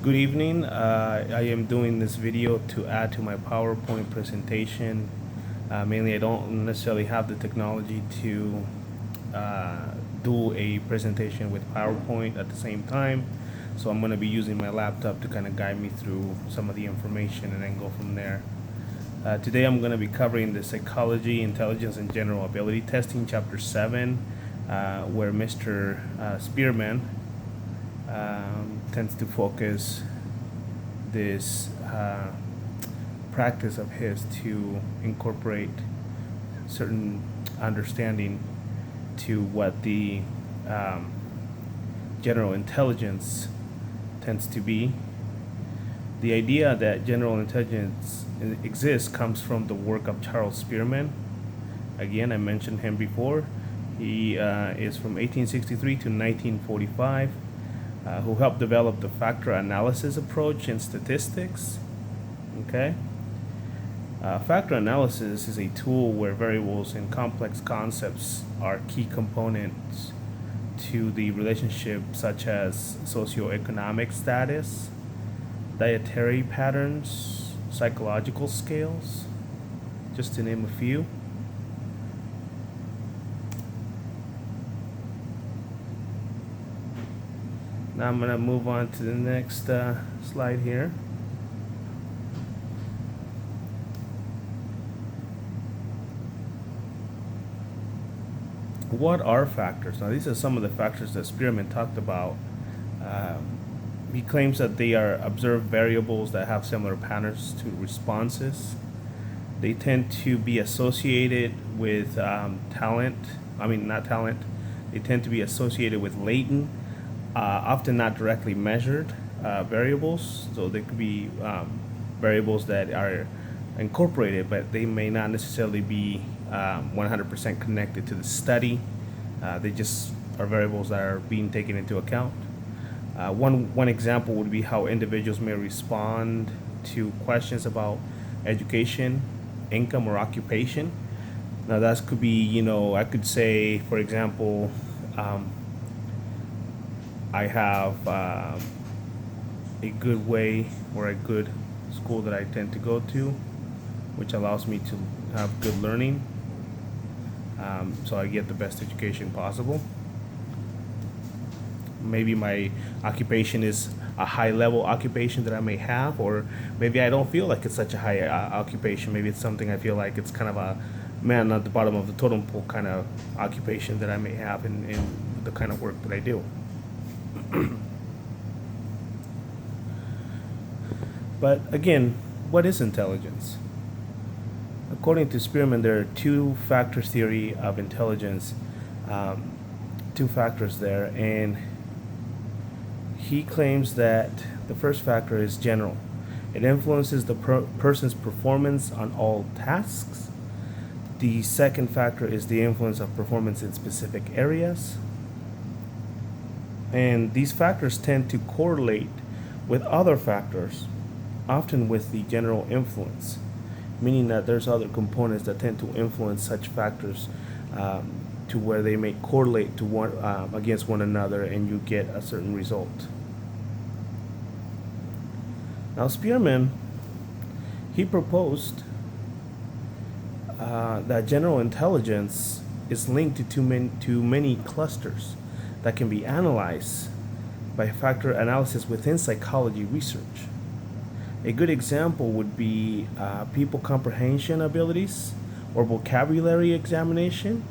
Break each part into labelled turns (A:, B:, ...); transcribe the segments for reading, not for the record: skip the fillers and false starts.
A: Good evening. I am doing this video to add to my PowerPoint presentation. Mainly, I don't necessarily have the technology to uh, do a presentation with PowerPoint at the same time. So I'm going to be using my laptop to kind of guide me through some of the information and then go from there. Today, I'm going to be covering the Psychology, Intelligence, and General Ability Testing, Chapter 7, where Mr. Spearman tends to focus this practice of his to incorporate certain understanding to what the um, general intelligence tends to be. The idea that general intelligence exists comes from the work of Charles Spearman. Again, I mentioned him before. He is from 1863 to 1945, who helped develop the factor analysis approach in statistics. Okay? Factor analysis is a tool where variables and complex concepts are key components to the relationship, such as socioeconomic status, dietary patterns, psychological scales, just to name a few. Now I'm going to move on to the next slide here. What are factors? Now, these are some of the factors that Spearman talked about. He claims that they are observed variables that have similar patterns to responses. They tend to be associated with talent. I mean, not talent. They tend to be associated with latent, often not directly measured variables. So they could be variables that are incorporated, but they may not necessarily be 100% connected to the study. They just are variables that are being taken into account. One example would be how individuals may respond to questions about education, income, or occupation. Now, that could be, I could say, for example, I have a good way or a good school that I tend to go to, which allows me to have good learning, so I get the best education possible. Maybe my occupation is a high level occupation that I may have, or maybe I don't feel like it's such a high occupation. Maybe it's something I feel like it's kind of a man at the bottom of the totem pole kind of occupation that I may have in the kind of work that I do. But again, what is intelligence? According to Spearman, there are two factors theory of intelligence, um, two factors there, and he claims that the first factor is general. It influences the person's performance on all tasks. The second factor is the influence of performance in specific areas. And these factors tend to correlate with other factors, often with the general influence, meaning that there's other components that tend to influence such factors to where they may correlate to one against one another, and you get a certain result. Now, Spearman, he proposed that general intelligence is linked to many clusters that can be analyzed by factor analysis within psychology research. A good example would be people comprehension abilities or vocabulary examination.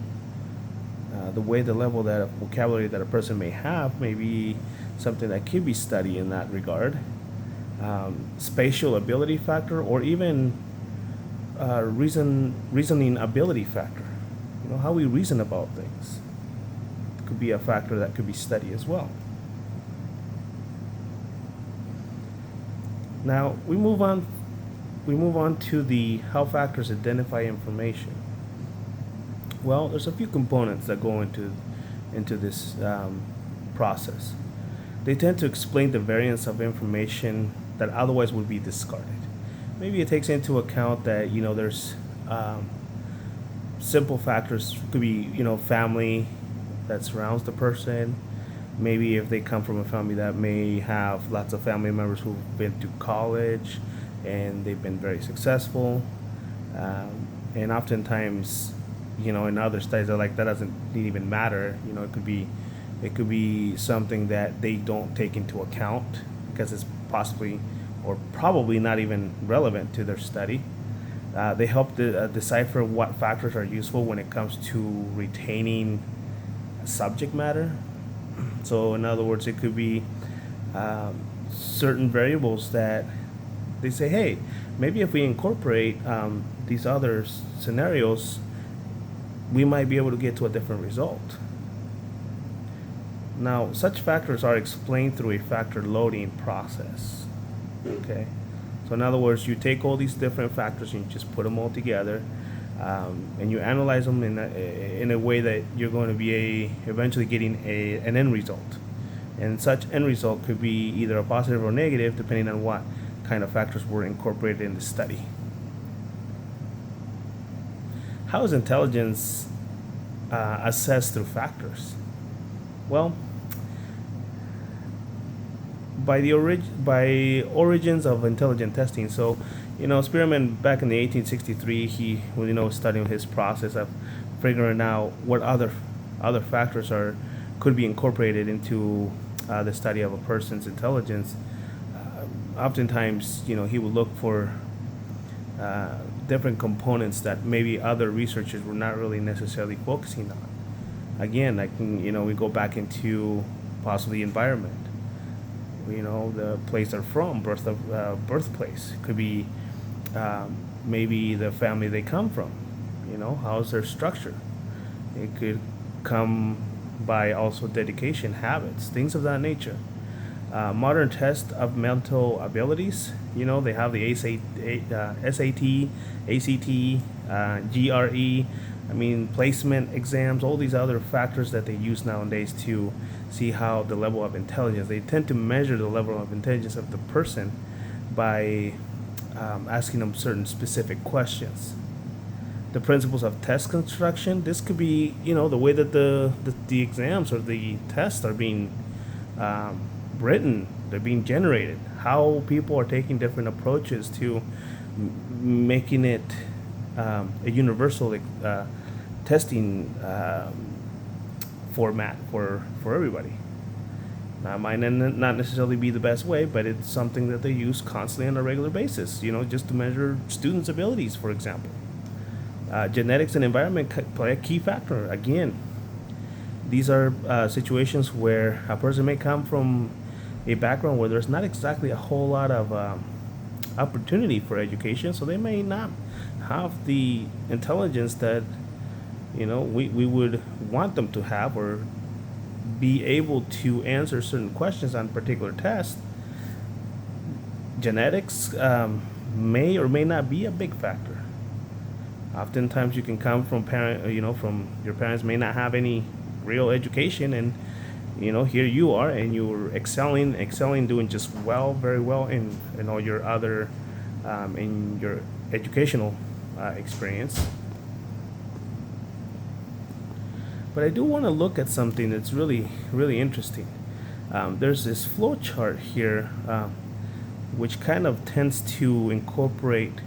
A: The level that of vocabulary that a person may have may be something that could be studied in that regard. Spatial ability factor, or even reasoning ability factor. How we reason about things could be a factor that could be studied as well. Now we move on. We move on to the how factors identify information. Well, there's a few components that go into this process. They tend to explain the variance of information that otherwise would be discarded. Maybe it takes into account that there's simple factors, could be family that surrounds the person, Maybe if they come from a family that may have lots of family members who've been to college and they've been very successful. And oftentimes, in other studies, they're like that doesn't even matter. It could be something that they don't take into account because it's possibly or probably not even relevant to their study. They help decipher what factors are useful when it comes to retaining subject matter. So, in other words, it could be certain variables that they say, hey, maybe if we incorporate these other scenarios, we might be able to get to a different result. Now, such factors are explained through a factor loading process. Okay? So, in other words, you take all these different factors and you just put them all together, and you analyze them in a way that you're going to be eventually getting an end result. And such end result could be either a positive or negative, depending on what kind of factors were incorporated in the study. How is intelligence assessed through factors? Well, by origins of intelligent testing. So, Spearman back in the 1863, he was studying his process of figuring out what other factors could be incorporated into the study of a person's intelligence. Oftentimes, he would look for different components that maybe other researchers were not really necessarily focusing on. Again, we go back into possibly environment. The place they're from, birthplace. Could be maybe the family they come from. How's their structure? It could come by also dedication, habits, things of that nature. Modern test of mental abilities. They have the SAT, ACT, GRE. Placement exams, all these other factors that they use nowadays to see how the level of intelligence. They tend to measure the level of intelligence of the person by asking them certain specific questions. The principles of test construction. This could be, the way that the exams or the tests are being written, they're being generated. How people are taking different approaches to making it a universal testing format for everybody. Might not necessarily be the best way, but it's something that they use constantly on a regular basis, just to measure students' abilities, for example. Genetics and environment play a key factor. Again, these are situations where a person may come from a background where there's not exactly a whole lot of opportunity for education, so they may not have the intelligence that we would want them to have, or be able to answer certain questions on particular tests. Genetics may or may not be a big factor. Oftentimes, you can come from from your parents may not have any real education, and here you are, and you're excelling, doing just very well in all your other in your educational experience. But I do want to look at something that's really, really interesting. There's this flow chart here, which kind of tends to incorporate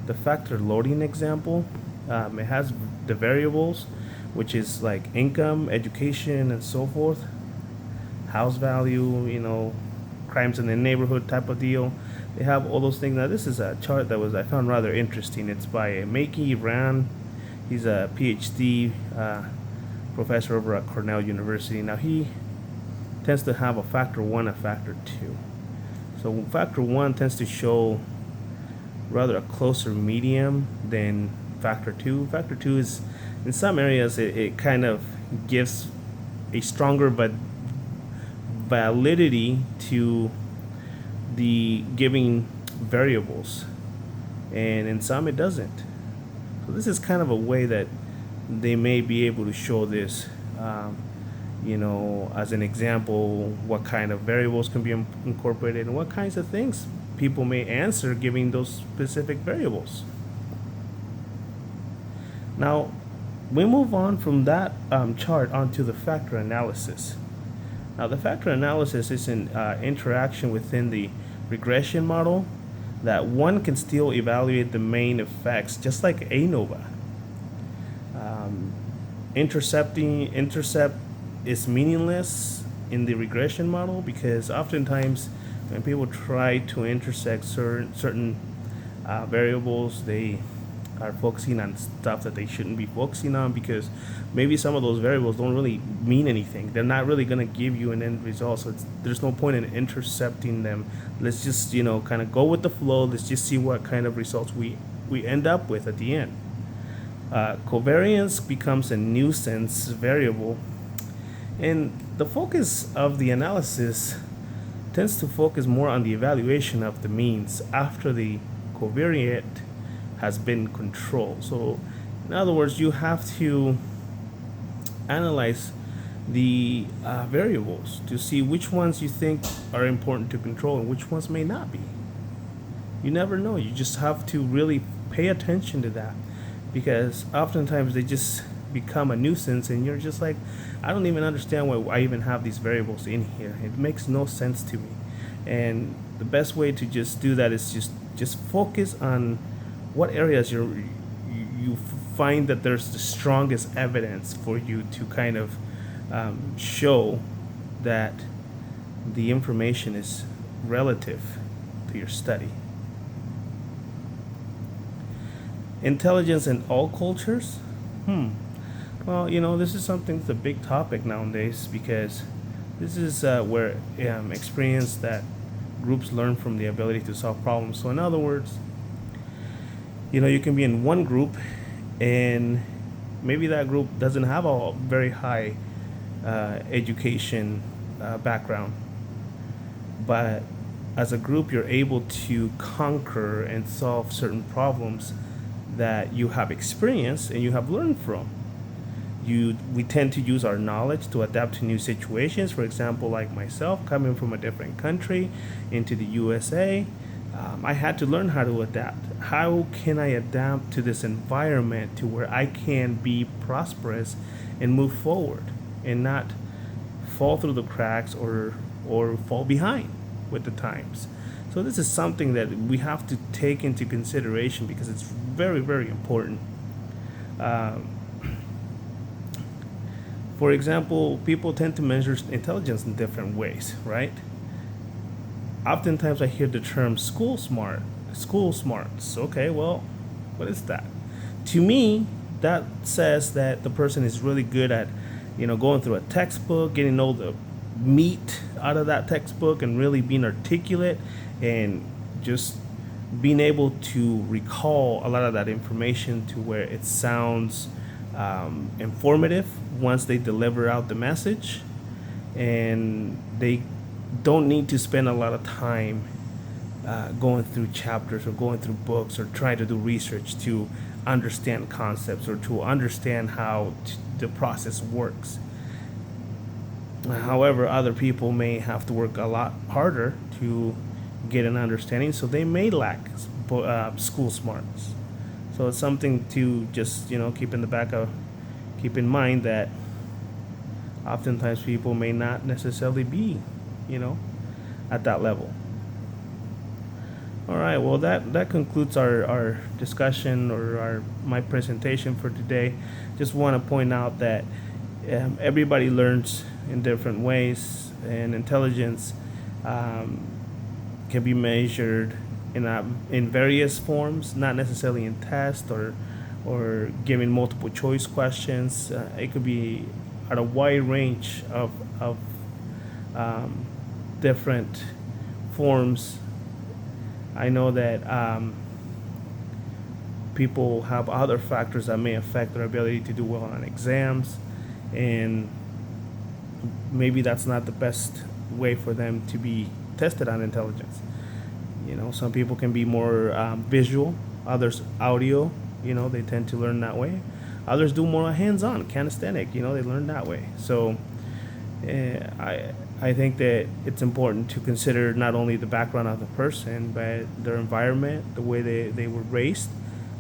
A: the factor loading example. It has the variables, which is like income, education, and so forth, house value, crimes in the neighborhood type of deal. They have all those things. Now, this is a chart that I found rather interesting. It's by Makey Ran. He's a PhD professor over at Cornell University. Now, he tends to have a factor 1 and factor 2. So factor 1 tends to show rather a closer medium than factor 2. Factor 2 is, in some areas, it kind of gives a stronger but validity to the giving variables, and in some it doesn't. So this is kind of a way that they may be able to show this, as an example, what kind of variables can be incorporated and what kinds of things people may answer giving those specific variables. Now, we move on from that chart onto the factor analysis. Now, the factor analysis is an interaction within the regression model that one can still evaluate the main effects, just like ANOVA. Um, intercept is meaningless in the regression model because oftentimes when people try to intersect certain variables, they are focusing on stuff that they shouldn't be focusing on because maybe some of those variables don't really mean anything. They're not really going to give you an end result. So there's no point in intercepting them. Let's just, kind of go with the flow. Let's just see what kind of results we end up with at the end. Covariance becomes a nuisance variable, and the focus of the analysis tends to focus more on the evaluation of the means after the covariate has been controlled. So, in other words, you have to analyze the variables to see which ones you think are important to control and which ones may not be. You never know. You just have to really pay attention to that because oftentimes they just become a nuisance and you're just like, I don't even understand why I even have these variables in here. It makes no sense to me. And the best way to just do that is just focus on what areas you find that there's the strongest evidence for you to kind of show that the information is relative to your study. Intelligence in all cultures? Well, this is something that's a big topic nowadays because this is where experience that groups learn from the ability to solve problems. So in other words, you can be in one group and maybe that group doesn't have a very high education background, but as a group you're able to conquer and solve certain problems that you have experienced and you have learned from. We tend to use our knowledge to adapt to new situations. For example, like myself coming from a different country into the USA, I had to learn how to adapt. How can I adapt to this environment to where I can be prosperous and move forward and not fall through the cracks or fall behind with the times? So this is something that we have to take into consideration because it's very, very important. For example, people tend to measure intelligence in different ways, right? Oftentimes I hear the term school smarts. Okay, well, what is that? To me, that says that the person is really good at, going through a textbook, getting all the meat out of that textbook and really being articulate and just being able to recall a lot of that information to where it sounds informative once they deliver out the message, and they don't need to spend a lot of time going through chapters or going through books or trying to do research to understand concepts or to understand how the process works. However, other people may have to work a lot harder to get an understanding, so they may lack school smarts. So it's something to just keep in mind that oftentimes people may not necessarily be, at that level. All right, well that concludes our discussion or my presentation for today. Just want to point out that everybody learns in different ways, and intelligence can be measured in various forms, not necessarily in tests or giving multiple choice questions. It could be at a wide range of different forms. I know that people have other factors that may affect their ability to do well on exams, and maybe that's not the best way for them to be tested on intelligence. Some people can be more visual, others audio. They tend to learn that way. Others do more hands-on, kinesthetic. They learn that way. So I think that it's important to consider not only the background of the person, but their environment, the way they were raised,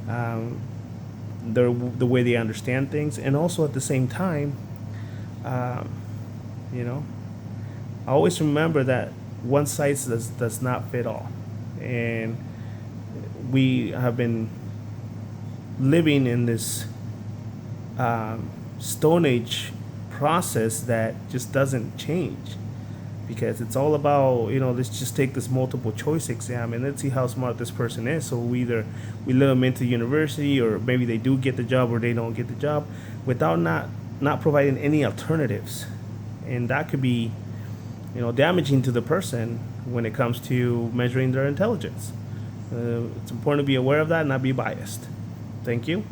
A: the way they understand things, and also at the same time, always remember that one size does not fit all. And we have been living in this Stone Age process that just doesn't change, because it's all about, let's just take this multiple choice exam and let's see how smart this person is. So we let them into university, or maybe they do get the job or they don't get the job, without not providing any alternatives. And that could be, damaging to the person when it comes to measuring their intelligence. It's important to be aware of that and not be biased. Thank you.